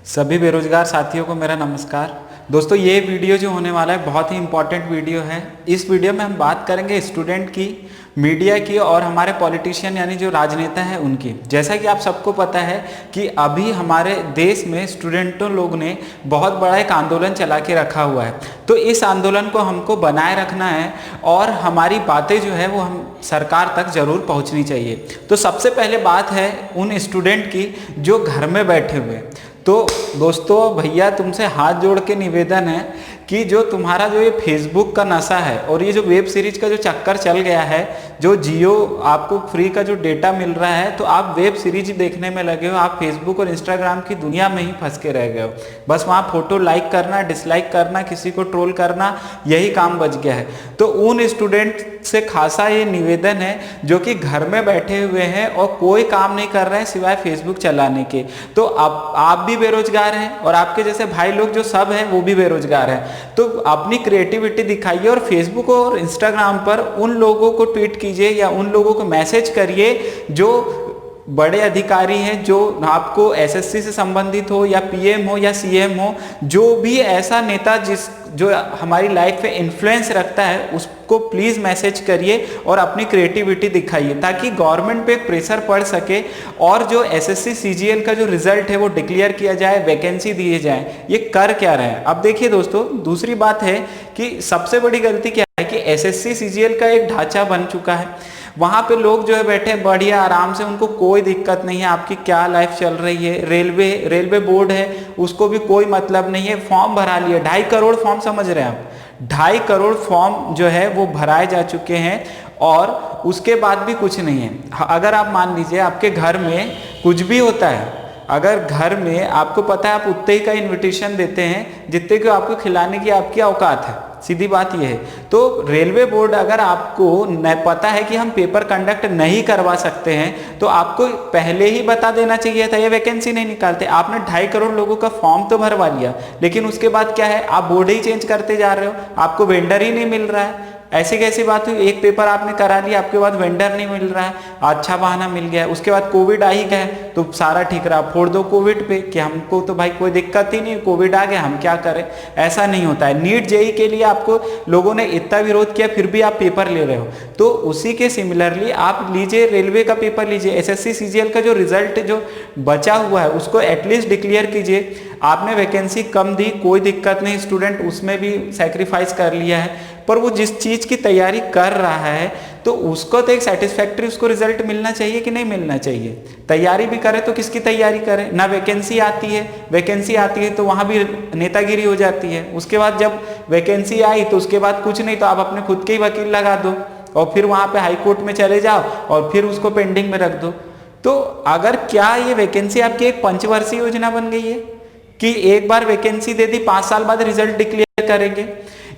सभी बेरोजगार साथियों को मेरा नमस्कार। दोस्तों, ये वीडियो जो होने वाला है बहुत ही इम्पोर्टेंट वीडियो है। इस वीडियो में हम बात करेंगे स्टूडेंट की, मीडिया की और हमारे पॉलिटिशियन यानी जो राजनेता हैं उनकी। जैसा कि आप सबको पता है कि अभी हमारे देश में स्टूडेंटों लोग ने बहुत बड़ा एक आंदोलन चला के रखा हुआ है। तो इस आंदोलन को हमको बनाए रखना है और हमारी बातें जो है वो हम सरकार तक ज़रूर पहुंचनी चाहिए। तो सबसे पहले बात है उन स्टूडेंट की जो घर में बैठे हुए। तो दोस्तों, भैया तुमसे हाथ जोड़ के निवेदन है कि जो तुम्हारा जो ये फेसबुक का नशा है और ये जो वेब सीरीज का जो चक्कर चल गया है, जो जियो आपको फ्री का जो डेटा मिल रहा है, तो आप वेब सीरीज देखने में लगे हो। आप फेसबुक और इंस्टाग्राम की दुनिया में ही फंस के रह गए हो। बस वहाँ फोटो लाइक करना, डिसलाइक करना, किसी को ट्रोल करना, यही काम बच गया है। तो उन स्टूडेंट से खासा ये निवेदन है जो कि घर में बैठे हुए हैं और कोई काम नहीं कर रहे हैं सिवाय फेसबुक चलाने के। तो आप भी बेरोजगार हैं और आपके जैसे भाई लोग जो सब हैं वो भी बेरोजगार हैं। तो अपनी क्रिएटिविटी दिखाइए और फेसबुक और इंस्टाग्राम पर उन लोगों को ट्वीट कीजिए या उन लोगों को मैसेज करिए जो बड़े अधिकारी हैं, जो आपको एसएससी से संबंधित हो या पीएम हो या सीएम हो, जो भी ऐसा नेता जो हमारी लाइफ पे इन्फ्लुएंस रखता है, उसको प्लीज़ मैसेज करिए और अपनी क्रिएटिविटी दिखाइए ताकि गवर्नमेंट पे प्रेशर पड़ सके और जो एसएससी सीजीएल का जो रिजल्ट है वो डिक्लेयर किया जाए, वैकेंसी दिए जाए। ये कर क्या रहे हैं? अब देखिए दोस्तों, दूसरी बात है कि सबसे बड़ी गलती क्या है कि एसएससी सीजीएल का एक ढांचा बन चुका है। वहाँ पे लोग जो है बैठे बढ़िया आराम से, उनको कोई दिक्कत नहीं है आपकी क्या लाइफ चल रही है। रेलवे बोर्ड है, उसको भी कोई मतलब नहीं है। फॉर्म भरा लिया, 2.5 करोड़ फॉर्म, समझ रहे हैं आप, 2.5 करोड़ फॉर्म जो है वो भराए जा चुके हैं और उसके बाद भी कुछ नहीं है। अगर आप मान लीजिए आपके घर में कुछ भी होता है, अगर घर में आपको पता है आप उतने ही का इन्विटेशन देते हैं जितने को आपको खिलाने की आपकी औकात है, सीधी बात यह है। तो रेलवे बोर्ड अगर आपको पता है कि हम पेपर कंडक्ट नहीं करवा सकते हैं तो आपको पहले ही बता देना चाहिए था, ये वैकेंसी नहीं निकालते। आपने 2.5 करोड़ लोगों का फॉर्म तो भरवा लिया, लेकिन उसके बाद क्या है, आप बोर्ड ही चेंज करते जा रहे हो, आपको वेंडर ही नहीं मिल रहा है। ऐसी कैसी बात हुई? एक पेपर आपने करा लिया, आपके बाद वेंडर नहीं मिल रहा है, अच्छा बहाना मिल गया। उसके बाद कोविड आ ही गया तो सारा ठीक रहा, फोड़ दो कोविड पे कि हमको तो भाई कोई दिक्कत ही नहीं, कोविड आ गया हम क्या करें। ऐसा नहीं होता है। नीट जेई के लिए आपको लोगों ने इतना विरोध किया, फिर भी आप पेपर ले रहे हो। तो उसी के सिमिलरली आप लीजिए, रेलवे का पेपर लीजिए, एसएससी सीजीएल का जो रिजल्ट जो बचा हुआ है उसको एटलीस्ट डिक्लेयर कीजिए। आपने वैकेंसी कम दी, कोई दिक्कत नहीं, स्टूडेंट उसमें भी सेक्रीफाइस कर लिया है, पर वो जिस चीज़ की तैयारी कर रहा है तो उसको तो एक सेटिस्फैक्ट्री उसको रिजल्ट मिलना चाहिए कि नहीं मिलना चाहिए। तैयारी भी करे तो किसकी तैयारी करे? ना वैकेंसी आती है, वैकेंसी आती है तो वहाँ भी नेतागिरी हो जाती है। उसके बाद जब वैकेंसी आई तो उसके बाद कुछ नहीं, तो आप अपने खुद के ही वकील लगा दो और फिर वहाँ पे हाई कोर्ट में चले जाओ और फिर उसको पेंडिंग में रख दो। तो अगर क्या ये वैकेंसी आपकी एक पंचवर्षीय योजना बन गई है कि एक बार वैकेंसी दे दी, 5 साल बाद रिजल्ट डिक्लेयर करेंगे?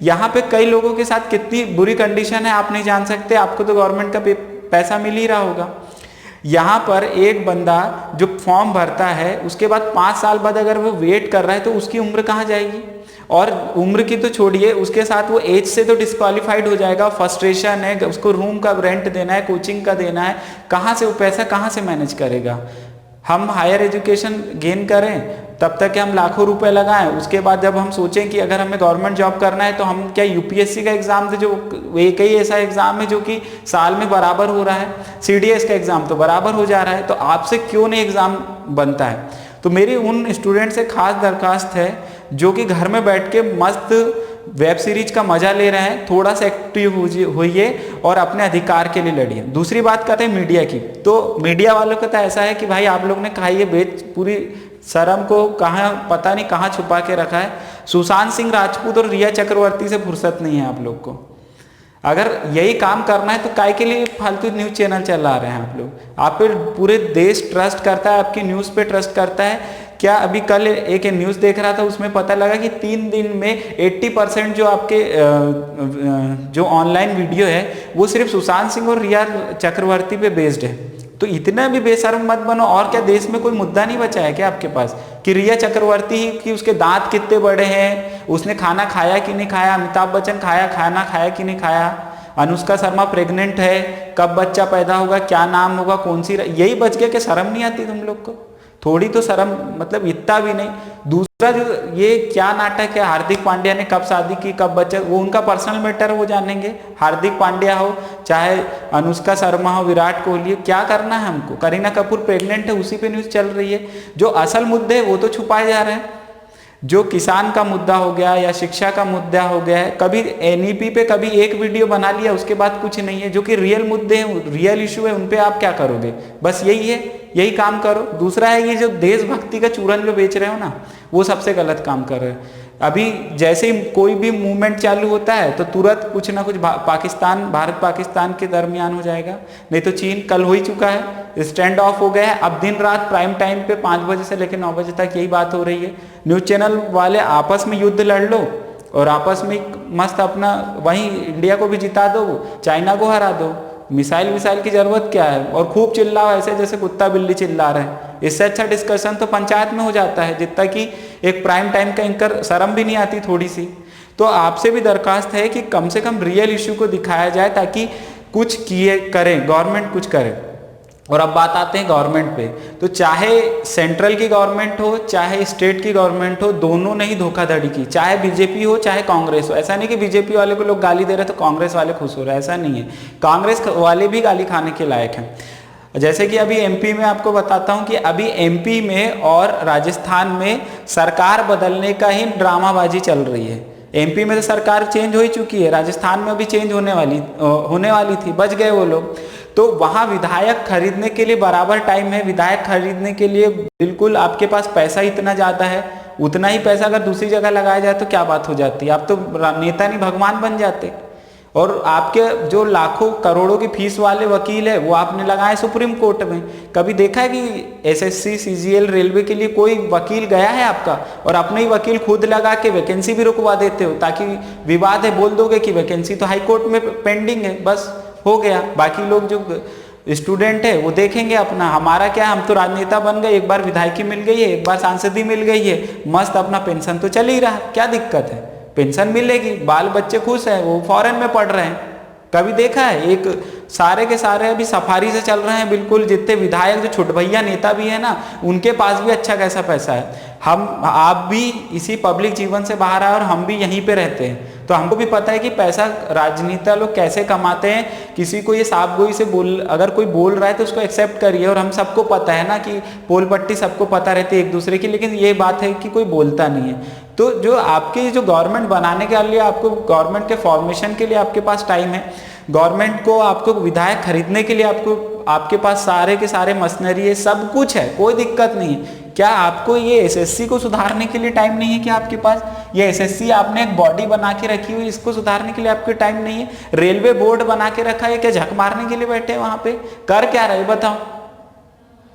यहाँ पे कई लोगों के साथ कितनी बुरी कंडीशन है आप नहीं जान सकते, आपको तो गवर्नमेंट का पैसा मिल ही रहा होगा। यहाँ पर एक बंदा जो फॉर्म भरता है उसके बाद 5 साल बाद अगर वो वेट कर रहा है तो उसकी उम्र कहाँ जाएगी? और उम्र की तो छोड़िए, उसके साथ वो एज से तो डिस्क्वालीफाइड हो जाएगा। फ्रस्ट्रेशन है, उसको रूम का रेंट देना है, कोचिंग का देना है, कहाँ से वो पैसा कहाँ से मैनेज करेगा? हम हायर एजुकेशन गेन करें तब तक कि हम लाखों रुपए लगाएं, उसके बाद जब हम सोचें कि अगर हमें गवर्नमेंट जॉब करना है तो हम क्या यूपीएससी का एग्जाम दे, जो एक ही ऐसा एग्जाम है जो कि साल में बराबर हो रहा है, सीडीएस का एग्जाम तो बराबर हो जा रहा है, तो आपसे क्यों नहीं एग्जाम बनता है? तो मेरी उन स्टूडेंट से खास दरखास्त है जो कि घर में बैठ के मस्त वेब सीरीज का मजा ले रहे हैं, थोड़ा सा एक्टिव होइए और अपने अधिकार के लिए लड़िए। दूसरी बात करते हैं मीडिया की। तो मीडिया वालों का तो ऐसा है कि भाई आप लोग ने कहा ये बेच पूरी शर्म को कहाँ पता नहीं कहाँ छुपा के रखा है। सुशांत सिंह राजपूत और रिया चक्रवर्ती से फुर्सत नहीं है आप लोग को। अगर यही काम करना है तो काय के लिए फालतू न्यूज़ चैनल चला रहे हैं आप लोग? आप पे पूरे देश ट्रस्ट करता है, आपकी न्यूज़ पे ट्रस्ट करता है क्या? अभी कल एक न्यूज़ देख रहा था, उसमें पता लगा कि 3 दिन में 80% जो आपके जो ऑनलाइन वीडियो है वो सिर्फ सुशांत सिंह और रिया चक्रवर्ती पे बेस्ड है। तो इतना भी बेशर्म मत बनो। और क्या देश में कोई मुद्दा नहीं बचा है क्या आपके पास कि रिया चक्रवर्ती ही कि उसके दांत कितने बड़े हैं, उसने खाना खाया कि नहीं खाया, अमिताभ बच्चन खाना खाया कि नहीं खाया, अनुष्का शर्मा प्रेग्नेंट है, कब बच्चा पैदा होगा, क्या नाम होगा, कौन सी, यही बच गया कि शर्म नहीं आती तुम लोग को? थोड़ी तो शर्म, मतलब इतना भी नहीं। दूसरा जो ये क्या नाटक है, हार्दिक पांड्या ने कब शादी की कब बच्चे, वो उनका पर्सनल मैटर, वो जानेंगे। हार्दिक पांड्या हो चाहे अनुष्का शर्मा हो, विराट कोहली हो, क्या करना है हमको। करीना कपूर प्रेग्नेंट है, उसी पे न्यूज़ चल रही है। जो असल मुद्दे है वो तो छुपाए जा रहे हैं। जो किसान का मुद्दा हो गया या शिक्षा का मुद्दा हो गया है, कभी एनईपी पे कभी एक वीडियो बना लिया, उसके बाद कुछ नहीं है। जो कि रियल मुद्दे हैं, रियल इशू है, उन पे आप क्या करोगे। बस यही है, यही काम करो। दूसरा है ये जो देशभक्ति का चूरन जो बेच रहे हो ना, वो सबसे गलत काम कर रहे हो। अभी जैसे ही कोई भी मूवमेंट चालू होता है तो तुरंत कुछ ना कुछ पाकिस्तान, भारत पाकिस्तान के दरमियान हो जाएगा। नहीं तो चीन कल हो ही चुका है, स्टैंड ऑफ हो गया है। अब दिन रात प्राइम टाइम पे 5 बजे से लेकर 9 बजे तक यही बात हो रही है। न्यूज़ चैनल वाले आपस में युद्ध लड़ लो और आपस में मस्त अपना, वहीं इंडिया को भी जिता दो, चाइना को हरा दो। मिसाइल की जरूरत क्या है। और खूब चिल्लाओ ऐसे जैसे कुत्ता बिल्ली चिल्ला रहे हैं। इससे अच्छा डिस्कशन तो पंचायत में हो जाता है, जितना कि एक प्राइम टाइम का एंकर शर्म भी नहीं आती थोड़ी सी। तो आपसे भी दरखास्त है कि कम से कम रियल इशू को दिखाया जाए, ताकि कुछ किए करें, गवर्नमेंट कुछ करे। और अब बात आते हैं गवर्नमेंट पे, तो चाहे सेंट्रल की गवर्नमेंट हो चाहे स्टेट की गवर्नमेंट हो, दोनों ने ही धोखाधड़ी की। चाहे बीजेपी हो चाहे कांग्रेस हो। ऐसा नहीं कि बीजेपी वाले को लोग गाली दे रहे तो कांग्रेस वाले खुश हो रहे हैं, ऐसा नहीं है। कांग्रेस वाले भी गाली खाने के लायक हैं। जैसे कि अभी एमपी में आपको बताता हूं कि अभी एमपी में और राजस्थान में सरकार बदलने का ही ड्रामाबाजी चल रही है। एमपी में तो सरकार चेंज हो ही चुकी है, राजस्थान में भी चेंज होने वाली थी, बच गए वो लोग। तो वहाँ विधायक खरीदने के लिए बराबर टाइम है। विधायक खरीदने के लिए बिल्कुल आपके पास पैसा इतना ज़्यादा है, उतना ही पैसा अगर दूसरी जगह लगाया जाए तो क्या बात हो जाती है। आप तो नेता नहीं भगवान बन जाते। और आपके जो लाखों करोड़ों की फीस वाले वकील है वो आपने लगाए सुप्रीम कोर्ट में। कभी देखा है कि एसएससी सीजीएल रेलवे के लिए कोई वकील गया है आपका, और अपने ही वकील खुद लगा के वैकेंसी भी रुकवा देते हो, ताकि विवाद है बोल दोगे कि वैकेंसी तो हाई कोर्ट में पेंडिंग है, बस हो गया। बाकी लोग जो स्टूडेंट है वो देखेंगे अपना। हमारा क्या है, हम तो राजनेता बन गए, एक बार विधायकी मिल गई है, एक बार सांसदी मिल गई है, मस्त अपना पेंशन तो चल ही रहा, क्या दिक्कत है। पेंशन मिलेगी, बाल बच्चे खुश हैं, वो फॉरेन में पढ़ रहे हैं। कभी देखा है एक सारे के सारे अभी सफारी से चल रहे हैं बिल्कुल। जितने विधायक जो छोट भैया नेता भी है ना, उनके पास भी अच्छा कैसा पैसा है। आप भी इसी पब्लिक जीवन से बाहर आए और हम भी यहीं पे रहते हैं, तो हमको भी पता है कि पैसा राजनेता लोग कैसे कमाते हैं। किसी को ये साफ गोई से अगर कोई बोल रहा है तो उसको एक्सेप्ट करिए। और हम सबको पता है ना कि पोल पट्टी सबको पता रहती है एक दूसरे की, लेकिन ये बात है कि कोई बोलता नहीं है। तो जो आपके जो गवर्नमेंट बनाने के लिए, आपको गवर्नमेंट के फॉर्मेशन के लिए आपके पास टाइम है। गवर्नमेंट को आपको विधायक खरीदने के लिए आपके पास सारे के सारे मशीनरी है, सब कुछ है, कोई दिक्कत नहीं है। क्या आपको ये एसएससी को सुधारने के लिए टाइम नहीं है? कि आपके पास ये एसएससी आपने एक बॉडी बना के रखी हुई, इसको सुधारने के लिए आपके टाइम नहीं है? रेलवे बोर्ड बना के रखा है, क्या झक मारने के लिए बैठे हैं वहां पे? कर क्या रहे बताओ?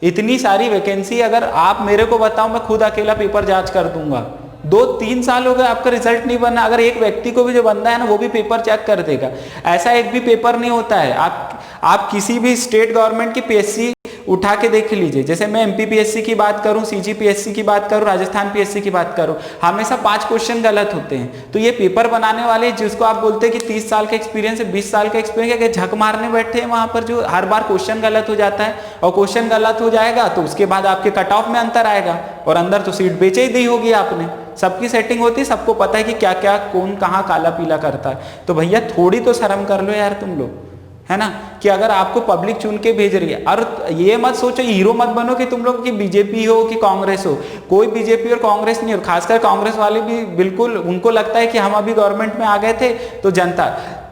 इतनी सारी वैकेंसी, अगर आप मेरे को बताओ, मैं खुद अकेला पेपर जांच कर दूंगा। 2-3 साल हो गए आपका रिजल्ट नहीं बना। अगर एक व्यक्ति को भी जो बनना है ना, वो भी पेपर चेक कर देगा। ऐसा एक भी पेपर नहीं होता है। आप किसी भी स्टेट गवर्नमेंट की पीएससी उठा के देख लीजिए। जैसे मैं एमपी पीएससी की बात करूं, सीजी पीएससी की बात करूं, राजस्थान पीएससी की बात करूं, हमेशा 5 क्वेश्चन गलत होते हैं। तो ये पेपर बनाने वाले जिसको आप बोलते हैं कि 30 साल का एक्सपीरियंस है, 20 साल का एक्सपीरियंस है, झक मारने बैठे हैं वहां पर, जो हर बार क्वेश्चन गलत हो जाता है। और क्वेश्चन गलत हो जाएगा तो उसके बाद आपके कट ऑफ में अंतर आएगा, और अंदर तो सीट बेचे ही दी होगी आपने। सबकी सेटिंग होती है, सबको पता है कि क्या क्या कौन कहाँ काला पीला करता है। तो भैया थोड़ी तो शर्म कर लो यार तुम लोग, है ना। कि अगर आपको पब्लिक चुन के भेज रही है, और ये मत सोचो, हीरो मत बनो कि तुम लोग की बीजेपी हो कि कांग्रेस हो। कोई बीजेपी और कांग्रेस नहीं हो। खासकर कांग्रेस वाले भी बिल्कुल, उनको लगता है कि हम अभी गवर्नमेंट में आ गए थे तो जनता,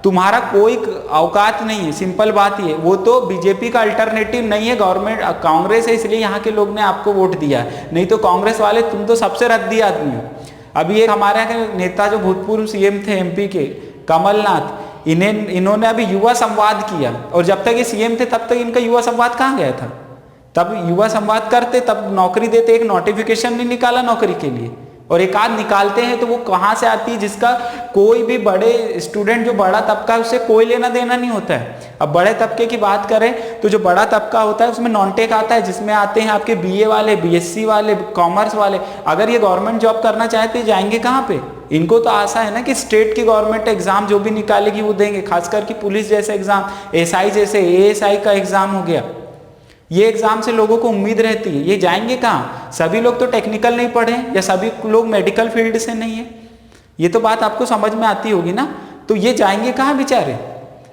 तुम्हारा कोई औकात नहीं है। सिंपल बात ही है। वो तो बीजेपी का अल्टरनेटिव नहीं है, गवर्नमेंट कांग्रेस है, इसलिए यहाँ के लोग ने आपको वोट दिया। नहीं तो कांग्रेस वाले तुम तो सबसे रद्दी आदमी हो। अभी एक हमारे नेता जो भूतपूर्व सीएम थे एमपी के, कमलनाथ, इन्होंने अभी युवा संवाद किया, और जब तक ये सीएम थे तब तक इनका युवा संवाद कहाँ गया था? तब युवा संवाद करते, तब नौकरी देते। एक नोटिफिकेशन नहीं निकाला नौकरी के लिए, और एक आध निकालते हैं तो वो कहाँ से आती है, जिसका कोई भी बड़े स्टूडेंट जो बड़ा तबका है उससे कोई लेना देना नहीं होता है। अब बड़े तबके की बात करें तो जो बड़ा तबका होता है उसमें नॉन टेक आता है, जिसमें आते हैं आपके बीए वाले, बीएससी वाले, कॉमर्स वाले। अगर ये गवर्नमेंट जॉब करना चाहते हैं जाएंगे कहाँ पे? इनको तो आशा है ना कि स्टेट की गवर्नमेंट एग्जाम जो भी निकालेगी वो देंगे, खासकर कि पुलिस जैसे एग्जाम, एसआई जैसे एएसआई का एग्जाम हो गया, ये एग्जाम से लोगों को उम्मीद रहती है, ये जाएंगे कहाँ? सभी लोग तो टेक्निकल नहीं पढ़े या सभी लोग मेडिकल फील्ड से नहीं है, ये तो बात आपको समझ में आती होगी ना। तो ये जाएंगे कहाँ बेचारे?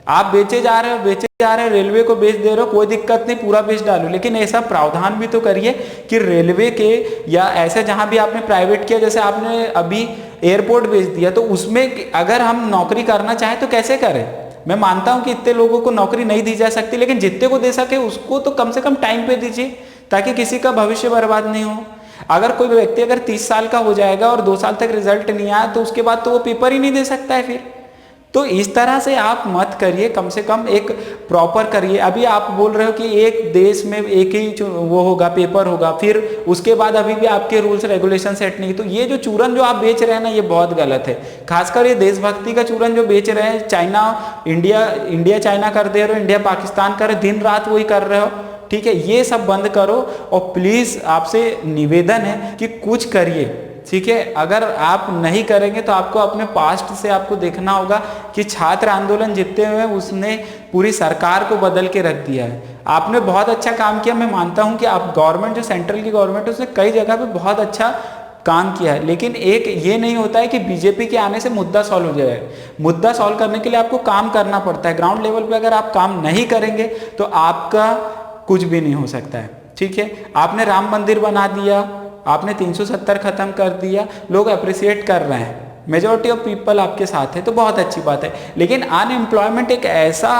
आप बेचे जा रहे हो, रेलवे को बेच दे रहे हो, कोई दिक्कत नहीं, पूरा बेच डालो, लेकिन ऐसा प्रावधान भी तो करिए कि रेलवे के या ऐसे जहां भी आपने प्राइवेट किया, जैसे आपने अभी एयरपोर्ट बेच दिया, तो उसमें अगर हम नौकरी करना चाहें तो कैसे करें? मैं मानता हूं कि इतने लोगों को नौकरी नहीं दी जा सकती, लेकिन जितने को दे सके उसको तो कम से कम टाइम पे दीजिए, ताकि किसी का भविष्य बर्बाद नहीं हो। अगर कोई व्यक्ति अगर 30 साल का हो जाएगा और 2 साल तक रिजल्ट नहीं आया, तो उसके बाद तो वो पेपर ही नहीं दे सकता है फिर। तो इस तरह से आप मत करिए, कम से कम एक प्रॉपर करिए। अभी आप बोल रहे हो कि एक देश में एक ही वो होगा, पेपर होगा, फिर उसके बाद अभी भी आपके रूल्स रेगुलेशन सेट नहीं। तो ये जो चूरन जो आप बेच रहे हैं ना, ये बहुत गलत है। खासकर ये देशभक्ति का चूरन जो बेच रहे हैं, चाइना इंडिया चाइना कर दे रहे हो, इंडिया पाकिस्तान कर रहे हो, दिन रात वही कर रहे हो, ठीक है, ये सब बंद करो। और प्लीज आपसे निवेदन है कि कुछ करिए, ठीक है। अगर आप नहीं करेंगे तो आपको अपने पास्ट से आपको देखना होगा कि छात्र आंदोलन जितने हुए उसने पूरी सरकार को बदल के रख दिया है। आपने बहुत अच्छा काम किया, मैं मानता हूं कि आप गवर्नमेंट जो सेंट्रल की गवर्नमेंट है उसने कई जगह पे बहुत अच्छा काम किया है, लेकिन एक ये नहीं होता है कि बीजेपी के आने से मुद्दा सॉल्व हो जाए। मुद्दा सॉल्व करने के लिए आपको काम करना पड़ता है। ग्राउंड लेवल पे अगर आप काम नहीं करेंगे तो आपका कुछ भी नहीं हो सकता है, ठीक है। आपने राम मंदिर बना दिया, आपने 370 खत्म कर दिया, लोग अप्रिशिएट कर रहे हैं, मेजॉरिटी ऑफ पीपल आपके साथ है, तो बहुत अच्छी बात है। लेकिन अनएम्प्लॉयमेंट एक ऐसा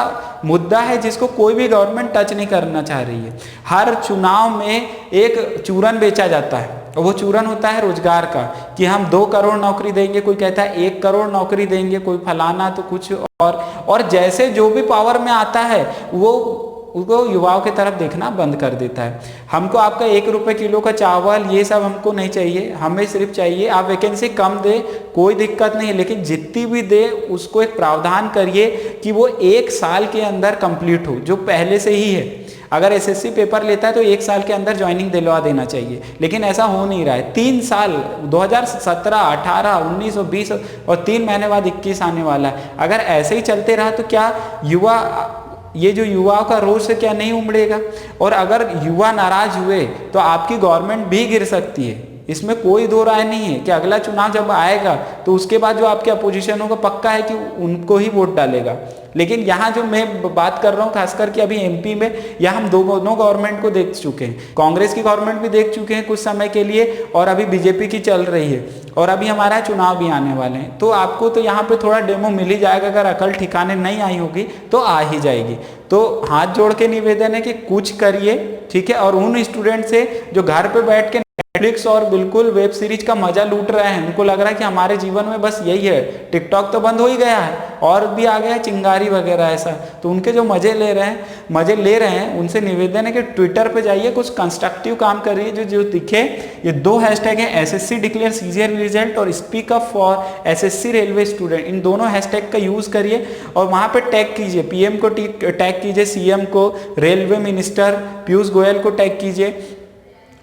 मुद्दा है जिसको कोई भी गवर्नमेंट टच नहीं करना चाह रही है। हर चुनाव में एक चूरन बेचा जाता है, और वो चूरन होता है रोजगार का, कि हम 2 करोड़ नौकरी देंगे, कोई कहता है 1 करोड़ नौकरी देंगे, कोई फलाना तो कुछ और जैसे जो भी पावर में आता है वो उसको युवाओं की तरफ देखना बंद कर देता है। हमको आपका 1 रुपये किलो का चावल ये सब हमको नहीं चाहिए, हमें सिर्फ चाहिए आप वैकेंसी कम दे, कोई दिक्कत नहीं है, लेकिन जितनी भी दे उसको एक प्रावधान करिए कि वो 1 साल के अंदर कंप्लीट हो, जो पहले से ही है। अगर एसएससी पेपर लेता है तो 1 साल के अंदर ज्वाइनिंग दिलवा देना चाहिए, लेकिन ऐसा हो नहीं रहा है। 3 साल 2017, 18, 19 और 20 और 3 महीने बाद 21 आने वाला है। अगर ऐसे ही चलते रहा तो क्या ये जो युवाओं का रोष है क्या नहीं उमड़ेगा? और अगर युवा नाराज हुए तो आपकी गवर्नमेंट भी गिर सकती है, इसमें कोई दो राय नहीं है कि अगला चुनाव जब आएगा तो उसके बाद जो आपके अपोजिशन होगा पक्का है कि उनको ही वोट डालेगा। लेकिन यहाँ जो मैं बात कर रहा हूँ खासकर कि अभी एमपी में, यहाँ हम दोनों गवर्नमेंट को देख चुके हैं, कांग्रेस की गवर्नमेंट भी देख चुके हैं कुछ समय के लिए, और अभी बीजेपी की चल रही है, और अभी हमारा चुनाव भी आने वाले हैं। तो आपको तो यहाँ पे थोड़ा डेमो मिल ही जाएगा, अगर अकल ठिकाने नहीं आई होगी तो आ ही जाएगी। तो हाथ जोड़ के निवेदन है कि कुछ करिए, ठीक है। और उन स्टूडेंट से जो घर पे बैठ के नेटफ्लिक्स और बिल्कुल वेब सीरीज का मजा लूट रहे हैं, उनको लग रहा है कि हमारे जीवन में बस यही है, टिकटॉक तो बंद हो ही गया है और भी आ गया है चिंगारी वगैरह ऐसा, तो उनके जो मजे ले रहे हैं उनसे निवेदन है कि ट्विटर पे जाइए, कुछ कंस्ट्रक्टिव काम करिए जो दिखे। ये 2 हैशटैग है, एसएससी डिक्लेयर सीजियर रिजल्ट और speak up for SSC railway student, इन दोनों हैशटैग का यूज करिए और वहां पे टैग कीजिए, पीएम को टैग कीजिए, सीएम को, रेलवे मिनिस्टर पीयूष गोयल को टैग कीजिए,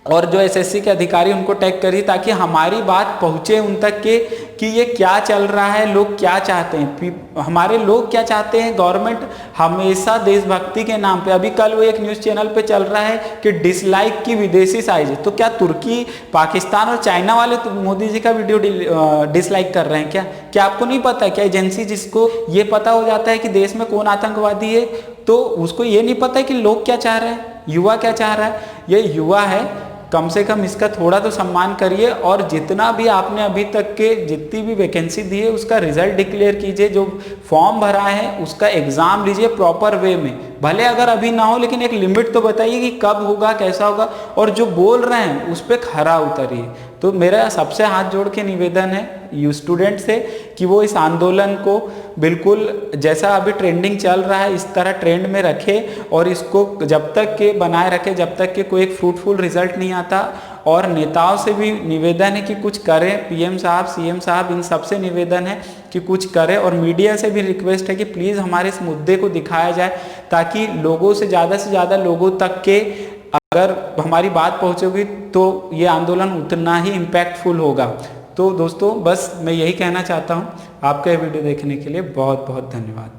और जो एसएससी के अधिकारी उनको टैग करिए, ताकि हमारी बात पहुंचे उन तक के कि ये क्या चल रहा है, लोग क्या चाहते हैं, हमारे लोग क्या चाहते हैं। गवर्नमेंट हमेशा देशभक्ति के नाम पे, अभी कल वो एक न्यूज़ चैनल पे चल रहा है कि डिसलाइक की विदेशी साइज, तो क्या तुर्की, पाकिस्तान और चाइना वाले तो मोदी जी का वीडियो डिसलाइक कर रहे हैं क्या आपको नहीं पता है? क्या एजेंसी जिसको ये पता हो जाता है कि देश में कौन आतंकवादी है, तो उसको ये नहीं पता है कि लोग क्या चाह रहे हैं, युवा क्या चाह रहा है? ये युवा है, कम से कम इसका थोड़ा तो सम्मान करिए, और जितना भी आपने अभी तक के जितनी भी वैकेंसी दी है उसका रिजल्ट डिक्लेयर कीजिए, जो फॉर्म भरा है उसका एग्जाम लीजिए प्रॉपर वे में, भले अगर अभी ना हो लेकिन एक लिमिट तो बताइए कि कब होगा, कैसा होगा, और जो बोल रहे हैं उस पर खरा उतरिए। तो मेरा सबसे हाथ जोड़ के निवेदन है यू स्टूडेंट से कि वो इस आंदोलन को बिल्कुल जैसा अभी ट्रेंडिंग चल रहा है इस तरह ट्रेंड में रखे, और इसको जब तक के बनाए रखे जब तक के कोई एक फ्रूटफुल रिजल्ट नहीं आता। और नेताओं से भी निवेदन है कि कुछ करें, पीएम साहब, सीएम साहब, इन सबसे निवेदन है कि कुछ करें, और मीडिया से भी रिक्वेस्ट है कि प्लीज़ हमारे इस मुद्दे को दिखाया जाए, ताकि लोगों से ज़्यादा लोगों तक के अगर हमारी बात पहुंचेगी तो ये आंदोलन उतना ही इम्पैक्टफुल होगा। तो दोस्तों बस मैं यही कहना चाहता हूं। आपका ये वीडियो देखने के लिए बहुत बहुत धन्यवाद।